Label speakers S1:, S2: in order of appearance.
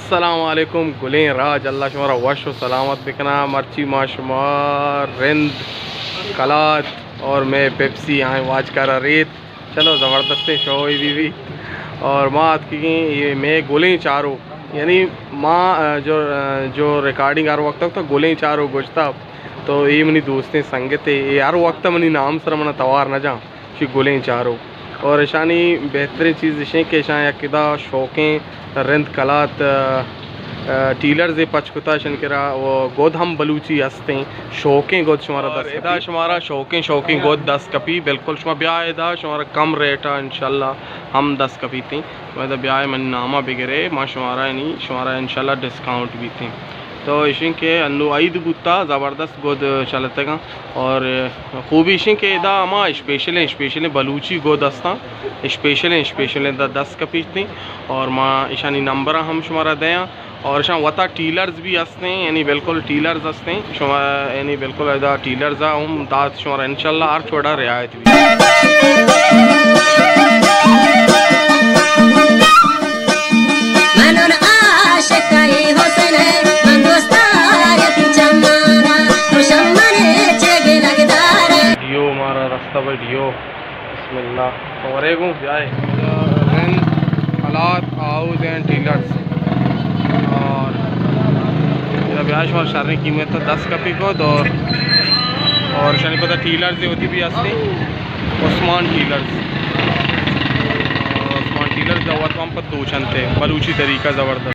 S1: अस्सलामुअलैकुम गुलें राज अल्लाह शुमारा वश सलामत बिकना मर्ची माशुमार रिंद कलात और मैं पेप्सी आए वाज कर रेत चलो ज़बरदस्त शो भी और माँ की ये मैं गुलें चारों यानी माँ जो रिकॉर्डिंग हर वक्त तो गुलें चारों गुजता तो ये मनी दोस्तें संगत ये हर वक्त मनी नाम सर मना तवार न जा कि गुलें चारों और ईशानी बेहतरीन चीज़ इशे के ईशा यदा शौक़ें रिंद कलात टीलर पचकुता शनकरा वो गोद हम बलूची हंसते शौक़ें गोद शुमारा दस इदा शुमारा शौक़ें गोद 10 कपी बिल्कुल शुमा ब्याह इदा शुमारा कम रेट है इंशाल्लाह हम 10 कपी थी वह ब्याह मन नामा बिगरे माँ शुमारा यानी शुमारा इंशाल्लाह डिस्काउंट भी थी तो इशिंग के अन्नू ईद बुता ज़बरदस्त गोद चलते का और खूबी इशिंग के इदा अमा स्पेशल बलूची गोद हस्ता स्पेशल 10 कपी थी और माँ ईशानी नंबर हम शुमारा दें और शाम वता टीलर्स भी हंसते हैं यानी बिल्कुल टीलर्स हंसते हैं शुमारा यानी बिल्कुल इदा टीलर्स हम दात शुमारा इंशाल्लाह हर छोड़ा रियायत भी वीडियो बिस्मिल्लाह और एक जाए रिंद हालात हाउस एंड टीलर्स और ब्याज और शारी कीमत तो 10 कपी को और शानी पता टीलर्स होती भी हंसते उस्मान टीलर्स दवा तो हम पर दो चनते बलूची तरीका ज़बरदस्त।